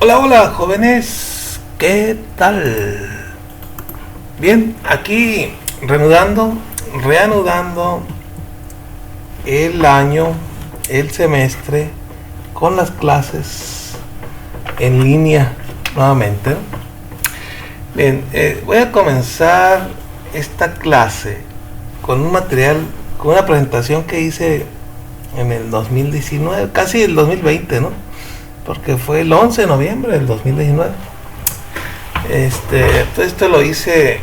Hola, hola, jóvenes, ¿qué tal? Bien, aquí reanudando el año, el semestre, con las clases en línea nuevamente. Bien, voy a comenzar esta clase con un material, con una presentación que hice en el 2019, casi el 2020, ¿no? Porque fue el 11 de noviembre del 2019. Todo esto lo hice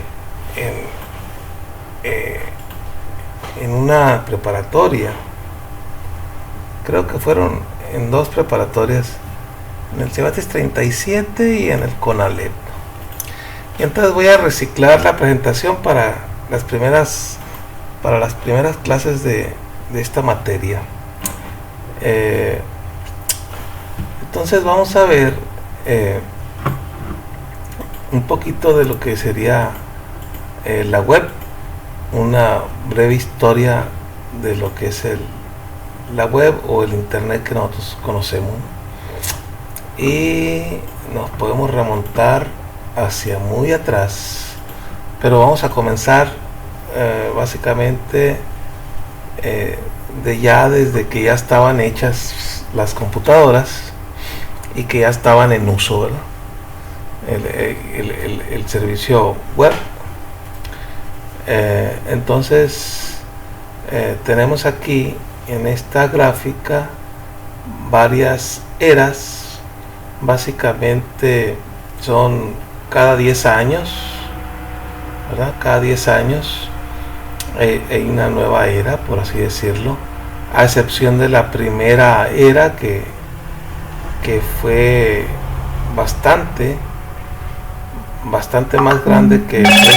en, eh, en una preparatoria. Creo que fueron en dos preparatorias, en el Cebatis 37 y en el CONALEP. Y entonces voy a reciclar la presentación para las primeras clases de esta materia. Entonces vamos a ver un poquito de lo que sería la web, una breve historia de lo que es la web o el internet que nosotros conocemos, y nos podemos remontar hacia muy atrás, pero vamos a comenzar básicamente desde que ya estaban hechas las computadoras y que ya estaban en uso, ¿verdad? El servicio web. Entonces tenemos aquí en esta gráfica varias eras. Básicamente son cada 10 años, ¿verdad? Cada 10 años hay una nueva era, por así decirlo, a excepción de la primera era que fue bastante más grande que esta,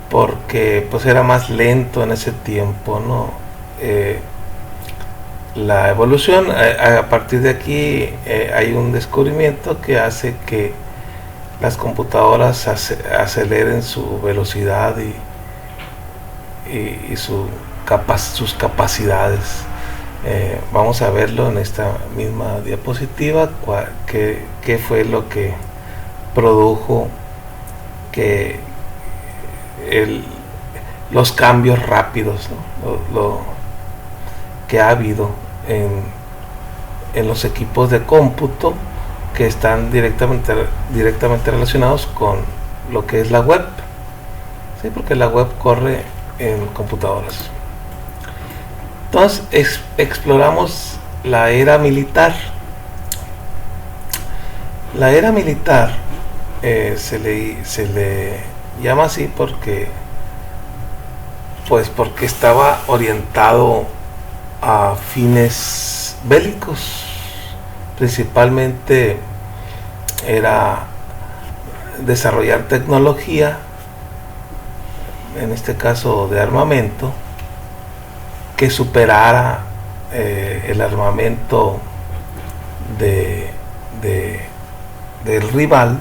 porque pues era más lento en ese tiempo, ¿no? La evolución, a partir de aquí hay un descubrimiento que hace que las computadoras aceleren su velocidad y sus capacidades. Vamos a verlo en esta misma diapositiva, qué fue lo que produjo que los cambios rápidos, ¿no? Lo que ha habido en los equipos de cómputo que están directamente relacionados con lo que es la web, ¿sí? Porque la web corre en computadoras. Entonces exploramos la era militar. La era militar se le llama así porque estaba orientado a fines bélicos. Principalmente era desarrollar tecnología, en este caso de armamento, que superara el armamento del rival,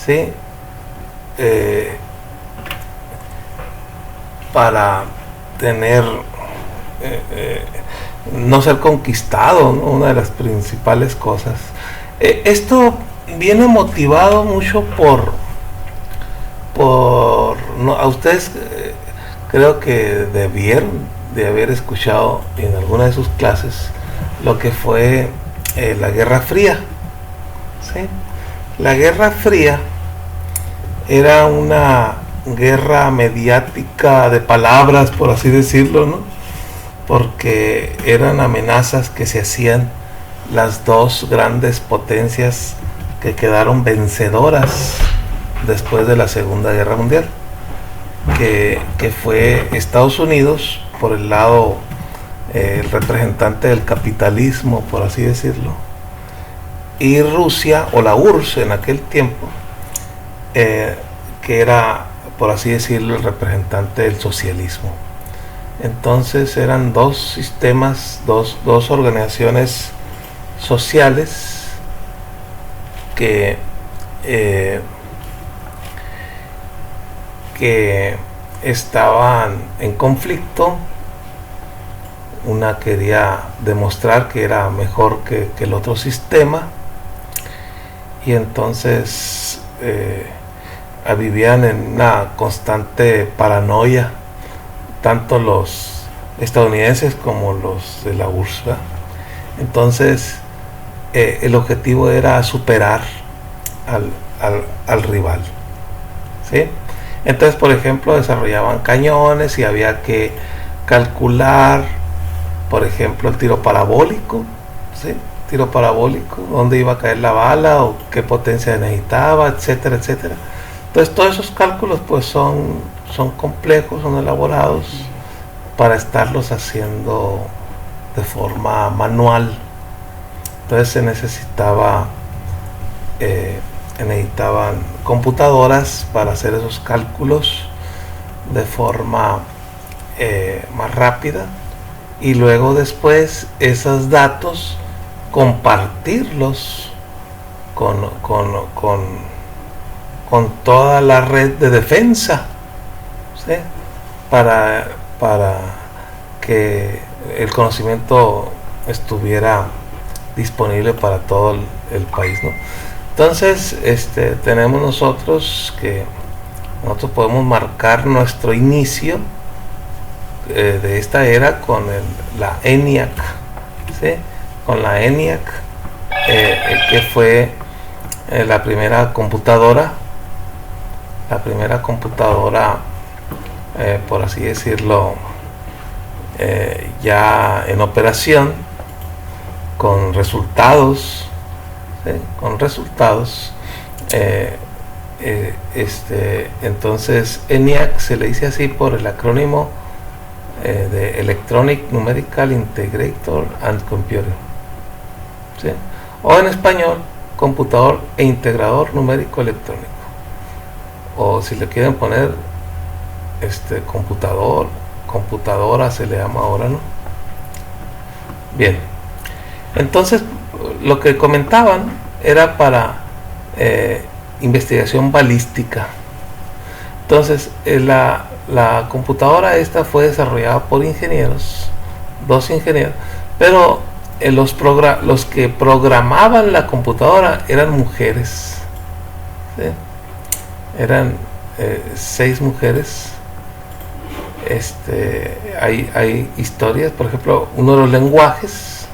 ¿sí? Para tener no ser conquistado, ¿no? Una de las principales cosas. Esto viene motivado mucho no, a ustedes creo que debieron de haber escuchado en alguna de sus clases lo que fue la Guerra Fría, ¿sí? La Guerra Fría era una guerra mediática de palabras, por así decirlo, ¿no? Porque eran amenazas que se hacían las dos grandes potencias que quedaron vencedoras después de la Segunda Guerra Mundial, que fue Estados Unidos por el lado el representante del capitalismo, por así decirlo, y Rusia, o la URSS en aquel tiempo, que era, por así decirlo, el representante del socialismo. Entonces eran dos sistemas, dos organizaciones sociales que estaban en conflicto. Una quería demostrar que era mejor que el otro sistema, y entonces vivían en una constante paranoia, tanto los estadounidenses como los de la URSS, ¿verdad? Entonces el objetivo era superar al rival, ¿sí? Entonces, por ejemplo, desarrollaban cañones y había que calcular, por ejemplo, el tiro parabólico, ¿sí? Tiro parabólico, dónde iba a caer la bala o qué potencia necesitaba, etcétera, etcétera. Entonces, todos esos cálculos pues son complejos, son elaborados para estarlos haciendo de forma manual. Entonces se necesitaban computadoras para hacer esos cálculos de forma más rápida, y luego después esos datos compartirlos con toda la red de defensa, ¿sí? para que el conocimiento estuviera disponible para todo el país, ¿no? Entonces tenemos nosotros podemos marcar nuestro inicio de esta era con la ENIAC, ¿sí? Con la ENIAC, que fue la primera computadora, por así decirlo, ya en operación, con resultados, ¿sí? Entonces ENIAC se le dice así por el acrónimo de Electronic Numerical Integrator and Computer, ¿sí? O en español, computador e integrador numérico electrónico, o si le quieren poner computadora se le llama ahora, ¿no? Bien, entonces lo que comentaban era para investigación balística. Entonces la computadora esta fue desarrollada por ingenieros, 2 ingenieros, pero los que programaban la computadora eran mujeres, ¿sí? Eran 6 mujeres. Hay historias, por ejemplo, uno de los lenguajes,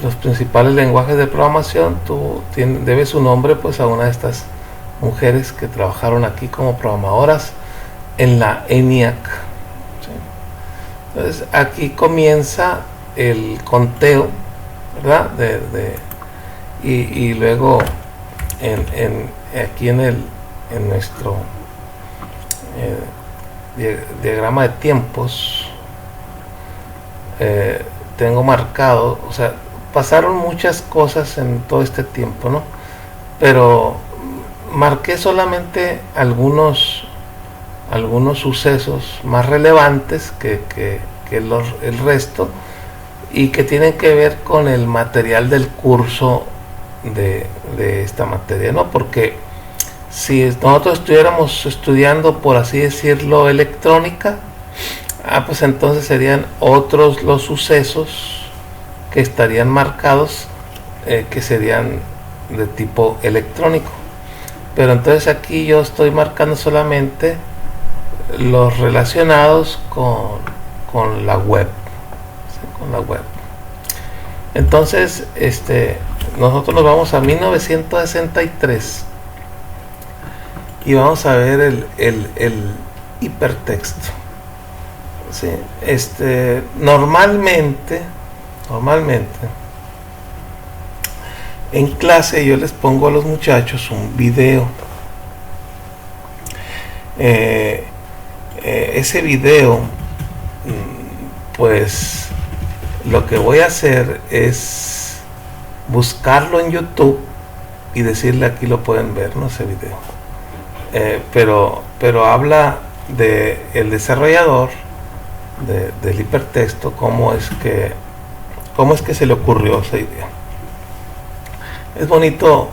los principales lenguajes de programación, debe su nombre pues a una de estas mujeres que trabajaron aquí como programadoras en la ENIAC, ¿sí? Entonces aquí comienza el conteo, ¿verdad? Y luego aquí en nuestro diagrama de tiempos tengo marcado, o sea, pasaron muchas cosas en todo este tiempo, ¿no? Pero marqué solamente algunos sucesos más relevantes que el resto, y que tienen que ver con el material del curso de esta materia, ¿no? Porque si nosotros estuviéramos estudiando, por así decirlo, electrónica, pues entonces serían otros los sucesos que estarían marcados, que serían de tipo electrónico. Pero entonces aquí yo estoy marcando solamente los relacionados con la web, ¿sí? Con la web. Entonces nosotros nos vamos a 1963 y vamos a ver el hipertexto, ¿sí? Normalmente en clase yo les pongo a los muchachos un video. Ese video, pues lo que voy a hacer es buscarlo en YouTube y decirle aquí lo pueden ver, ¿no? Ese video. Pero habla de el desarrollador del hipertexto, cómo es que se le ocurrió esa idea. Es bonito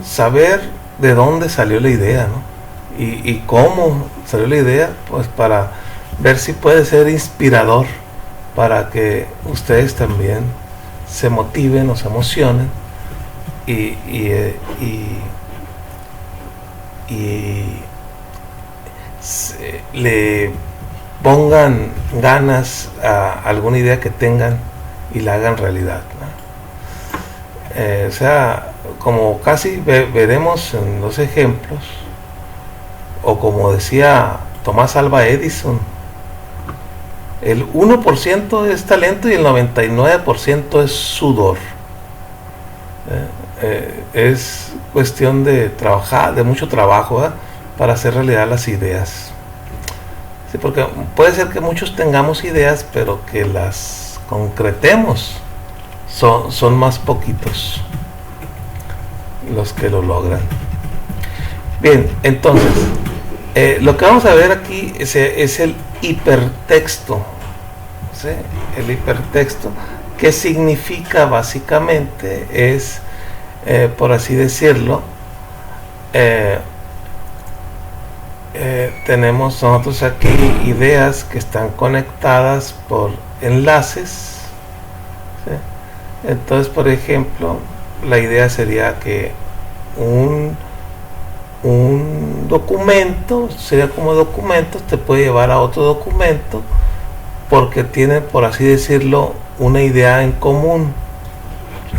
saber de dónde salió la idea, ¿no? Y cómo salió la idea, pues para ver si puede ser inspirador para que ustedes también se motiven o se emocionen y, y, y, y le pongan ganas a alguna idea que tengan y la hagan realidad, ¿no? O sea, como casi veremos en los ejemplos, o como decía Tomás Alva Edison, el 1% es talento y el 99% es sudor. Es cuestión de trabajar, de mucho trabajo, para hacer realidad las ideas. Sí, porque puede ser que muchos tengamos ideas, pero que las concretemos son más poquitos los que lo logran. Bien, entonces, lo que vamos a ver aquí es el hipertexto. ¿Sí? El hipertexto, ¿qué significa? Básicamente es, por así decirlo, tenemos nosotros aquí ideas que están conectadas por enlaces, ¿sí? Entonces, por ejemplo, la idea sería que un documento, sería como documentos, te puede llevar a otro documento porque tiene, por así decirlo, una idea en común, ¿sí?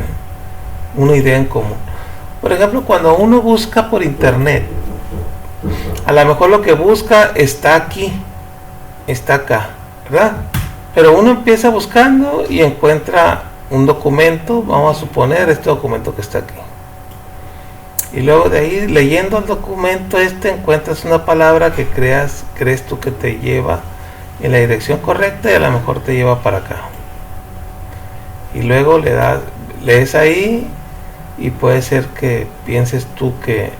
Una idea en común. Por ejemplo, cuando uno busca por internet, a lo mejor lo que busca está aquí, está acá, ¿verdad? Pero uno empieza buscando y encuentra un documento, vamos a suponer este documento que está aquí. Y luego de ahí, leyendo el documento encuentras una palabra que crees tú que te lleva en la dirección correcta y a lo mejor te lleva para acá. Y luego lees ahí y puede ser que pienses tú que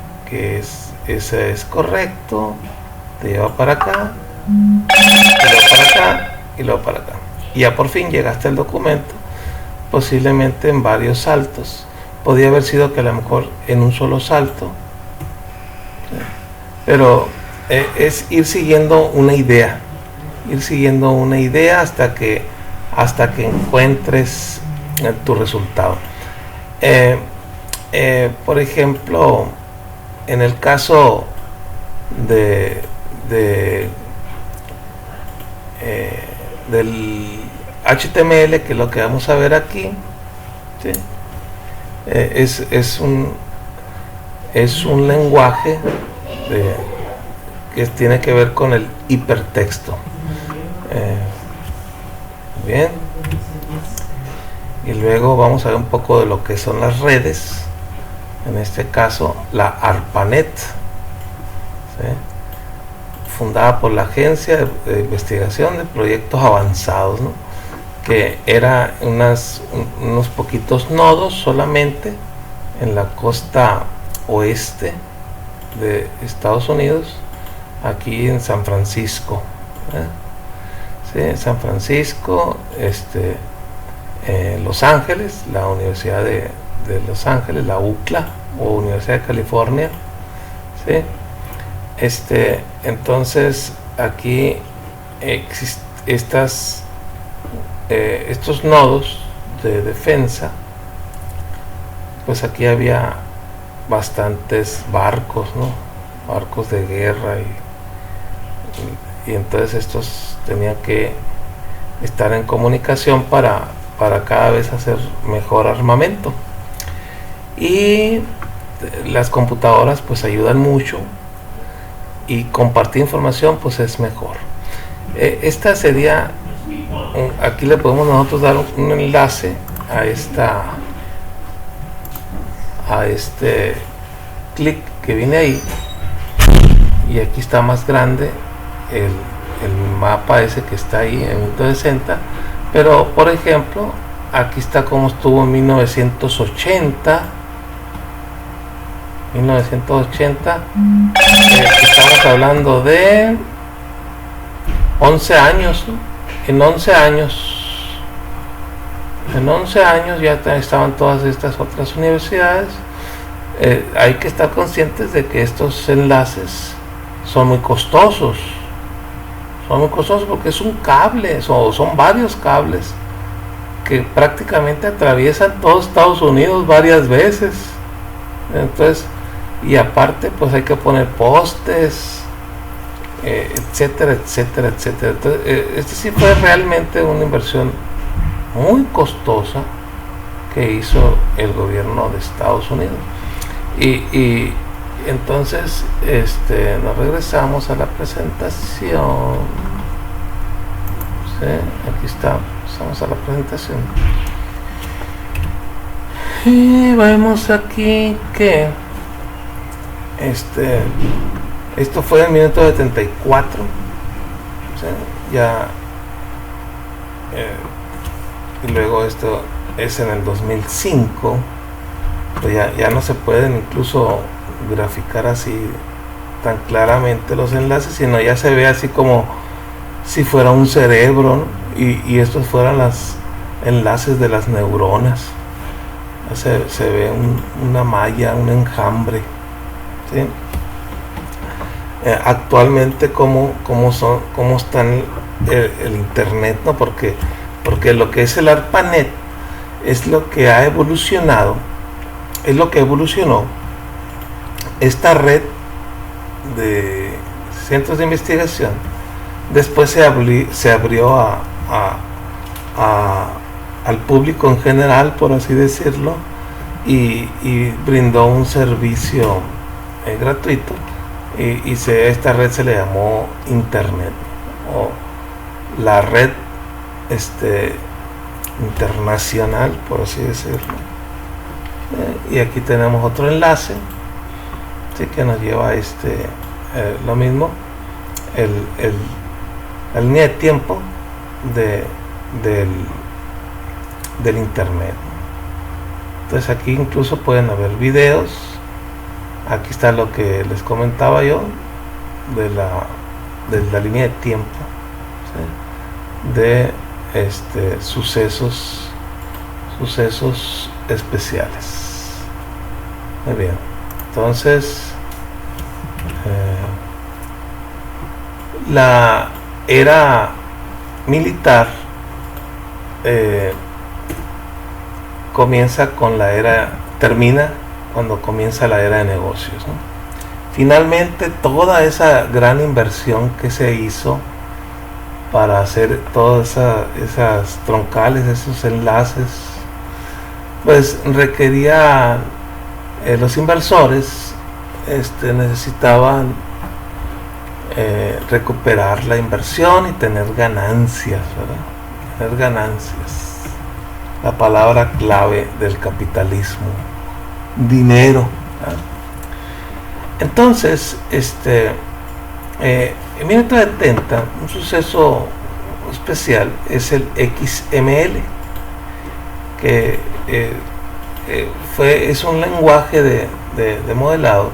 ese es correcto, te lleva para acá, y luego para acá, y luego para acá. Y ya por fin llegaste al documento, posiblemente en varios saltos. Podría haber sido que a lo mejor en un solo salto, ¿sí? Pero es ir siguiendo una idea hasta que encuentres tu resultado. Por ejemplo, en el caso del HTML, que es lo que vamos a ver aquí, ¿sí? Es un lenguaje que tiene que ver con el hipertexto. Bien, y luego vamos a ver un poco de lo que son las redes, en este caso la ARPANET, ¿sí? Fundada por la Agencia de Investigación de Proyectos Avanzados, ¿no? Que era unos poquitos nodos solamente en la costa oeste de Estados Unidos, aquí en San Francisco, ¿sí? San Francisco, Los Ángeles, la Universidad de Los Ángeles, la UCLA o Universidad de California, ¿sí? Entonces aquí existen estos nodos de defensa. Pues aquí había bastantes barcos, ¿no? Barcos de guerra, y entonces estos tenían que estar en comunicación para cada vez hacer mejor armamento. Y las computadoras pues ayudan mucho, y compartir información pues es mejor. Esta sería, aquí le podemos nosotros dar un enlace a este clic que viene ahí, y aquí está más grande el mapa ese que está ahí en 160, pero por ejemplo aquí está como estuvo en 1980. Estamos hablando de 11 años, ¿no? En 11 años ya estaban todas estas otras universidades. Hay que estar conscientes de que estos enlaces son muy costosos, porque es un cable, son varios cables que prácticamente atraviesan todo Estados Unidos varias veces. Entonces, y aparte pues hay que poner postes, etcétera, etcétera, etcétera. Entonces, este sí fue realmente una inversión muy costosa que hizo el gobierno de Estados Unidos. Y entonces nos regresamos a la presentación. ¿Sí? Aquí estamos a la presentación. Y vemos aquí que esto fue en 1974. ¿Sí? Ya y luego esto es en el 2005. Pues ya no se pueden incluso graficar así tan claramente los enlaces, sino ya se ve así como si fuera un cerebro, ¿no? Y estos fueran los enlaces de las neuronas. Se ve una malla, un enjambre, ¿sí? Actualmente cómo está el internet, ¿no? Porque lo que es el ARPANET es lo que ha evolucionado, es lo que evolucionó esta red de centros de investigación. Después se abrió al público en general, por así decirlo, y brindó un servicio gratuito, y esta red se le llamó Internet, o la red internacional, por así decirlo. Y aquí tenemos otro enlace, ¿sí? Que nos lleva a lo mismo, la línea de tiempo del internet. Entonces aquí incluso pueden haber videos. Aquí está lo que les comentaba yo de la línea de tiempo, ¿sí? De sucesos especiales. Muy bien, entonces la era militar termina cuando comienza la era de negocios, ¿no? Finalmente toda esa gran inversión que se hizo para hacer todas esas troncales, esos enlaces, pues requería, los inversores necesitaban recuperar la inversión y tener ganancias, ¿verdad? Tener ganancias, la palabra clave del capitalismo, dinero, ¿verdad? Entonces, en 1970, un suceso especial es el XML, que es un lenguaje de modelado,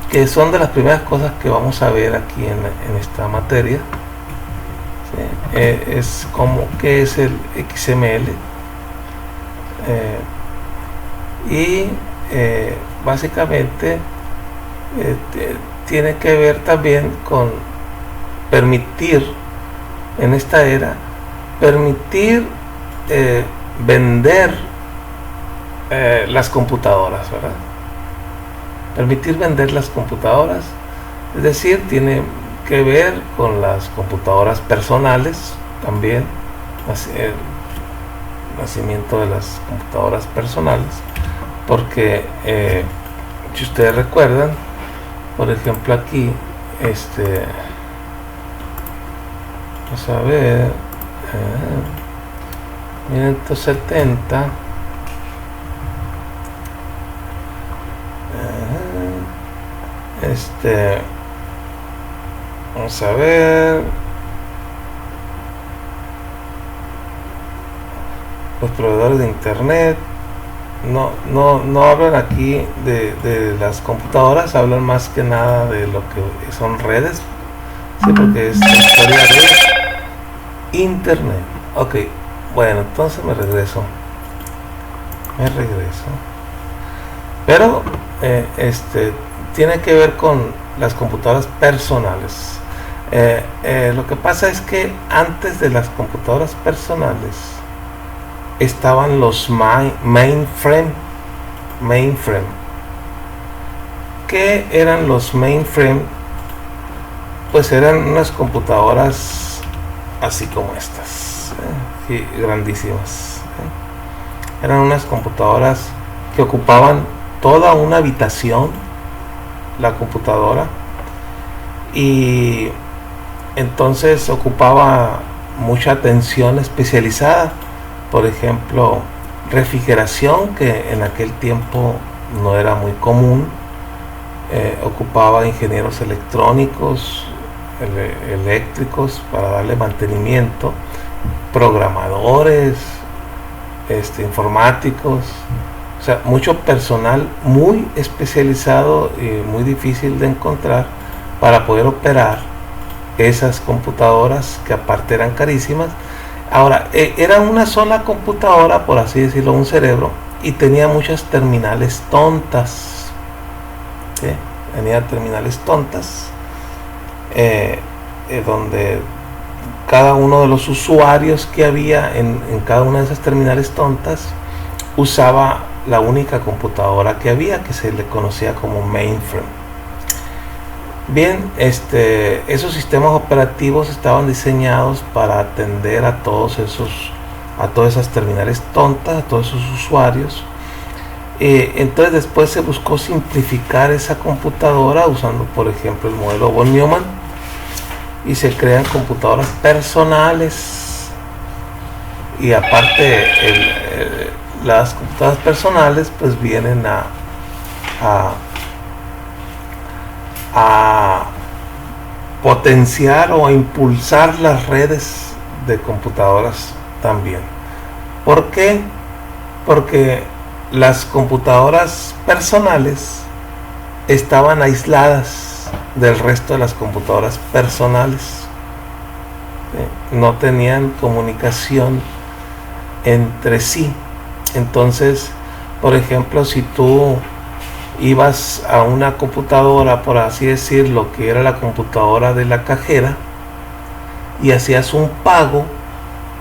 que son de las primeras cosas que vamos a ver aquí en esta materia. ¿Sí? Es como que es el XML, y básicamente tiene que ver también con permitir, en esta era, permitir vender las computadoras, ¿verdad? Permitir vender las computadoras, es decir, tiene que ver con las computadoras personales también, nacimiento de las computadoras personales, porque si ustedes recuerdan, por ejemplo aquí, vamos a ver, 1970, vamos a ver, los proveedores de internet no hablan aquí de las computadoras, hablan más que nada de lo que son redes, ¿sí? Porque es la historia de internet. Ok, bueno, entonces me regreso, pero tiene que ver con las computadoras personales. Lo que pasa es que antes de las computadoras personales estaban los mainframe, ¿Qué eran los mainframe? Pues eran unas computadoras así como estas, grandísimas. Eran unas computadoras que ocupaban toda una habitación, la computadora, y entonces ocupaba mucha atención especializada. Por ejemplo, refrigeración, que en aquel tiempo no era muy común. Ocupaba ingenieros electrónicos, eléctricos para darle mantenimiento, programadores, informáticos, o sea, mucho personal muy especializado y muy difícil de encontrar para poder operar esas computadoras, que aparte eran carísimas. Ahora, era una sola computadora, por así decirlo, un cerebro, y tenía muchas terminales tontas. ¿Sí? Tenía terminales tontas, donde cada uno de los usuarios que había en cada una de esas terminales tontas usaba la única computadora que había, que se le conocía como mainframe. Bien, esos sistemas operativos estaban diseñados para atender a todas esas terminales tontas, a todos esos usuarios. Entonces después se buscó simplificar esa computadora usando, por ejemplo, el modelo von Neumann, y se crean computadoras personales. Y aparte las computadoras personales pues vienen a potenciar o a impulsar las redes de computadoras también. ¿Por qué? Porque las computadoras personales estaban aisladas del resto de las computadoras personales. No tenían comunicación entre sí. Entonces, por ejemplo, si tú ibas a una computadora, por así decirlo, que era la computadora de la cajera, y hacías un pago,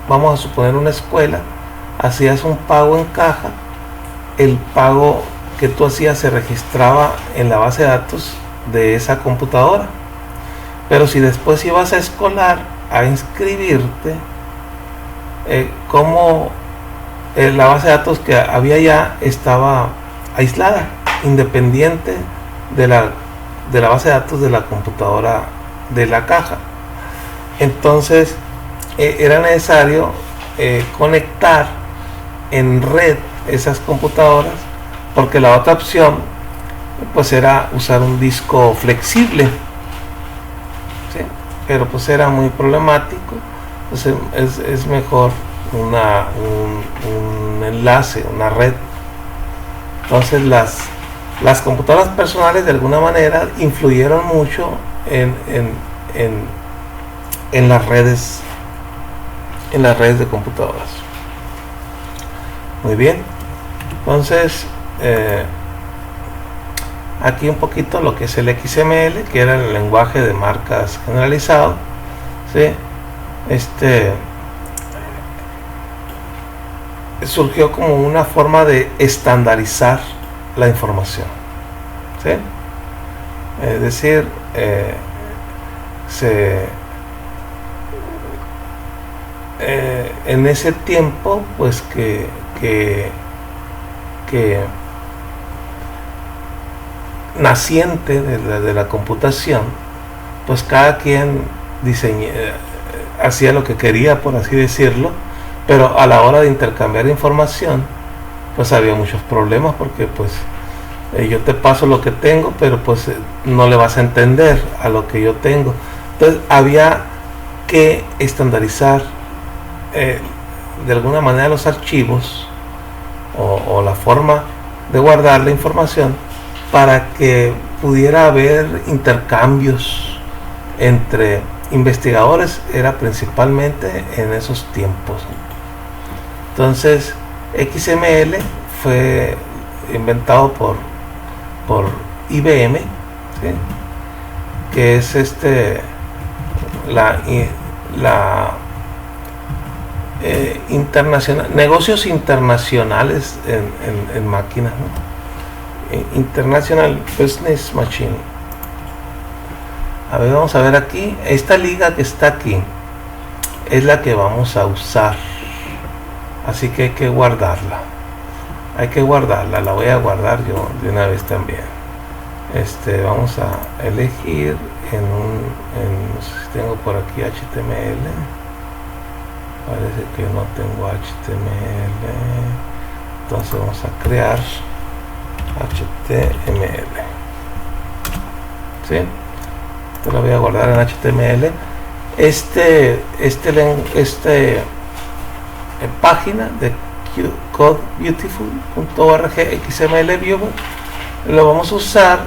vamos a suponer una escuela, hacías un pago en caja, el pago que tú hacías se registraba en la base de datos de esa computadora. Pero si después ibas a escolar a inscribirte, como la base de datos que había ya estaba aislada, independiente de la base de datos de la computadora de la caja. Entonces era necesario conectar en red esas computadoras, porque la otra opción pues era usar un disco flexible, ¿sí? Pero pues era muy problemático. Pues es mejor un enlace, una red. Entonces las computadoras personales de alguna manera influyeron mucho en las redes de computadoras. Muy bien, entonces aquí un poquito lo que es el XML, que era el lenguaje de marcas generalizado, ¿sí? Surgió como una forma de estandarizar la información, ¿sí? Es decir, en ese tiempo pues que naciente de la computación, pues cada quien hacía lo que quería, por así decirlo, pero a la hora de intercambiar información pues había muchos problemas, porque pues yo te paso lo que tengo, pero pues no le vas a entender a lo que yo tengo. Entonces había que estandarizar de alguna manera los archivos o la forma de guardar la información, para que pudiera haber intercambios entre investigadores. Era principalmente en esos tiempos. Entonces XML fue inventado por IBM, ¿sí? Que es internacional, negocios internacionales en máquinas, ¿no? International Business Machine. A ver, vamos a ver aquí. Esta liga que está aquí es la que vamos a usar, así que hay que guardarla. La voy a guardar yo de una vez también. Vamos a elegir no sé si tengo por aquí HTML. Parece que no tengo HTML. Entonces vamos a crear HTML. ¿Sí? Lo voy a guardar en HTML. Página de codebeautiful.org XML Viewer lo vamos a usar.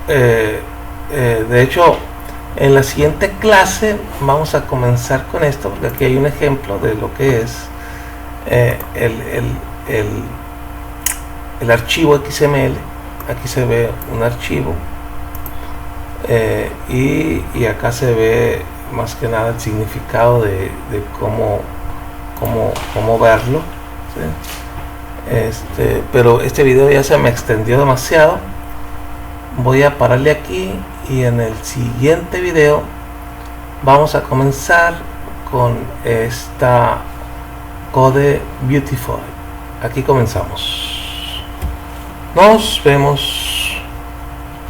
De hecho, en la siguiente clase vamos a comenzar con esto, porque aquí hay un ejemplo de lo que es el archivo XML. Aquí se ve un archivo y acá se ve más que nada el significado de cómo verlo, ¿sí? Pero este video ya se me extendió demasiado. Voy a pararle aquí y en el siguiente video vamos a comenzar con esta Code Beautiful. Aquí comenzamos. Nos vemos.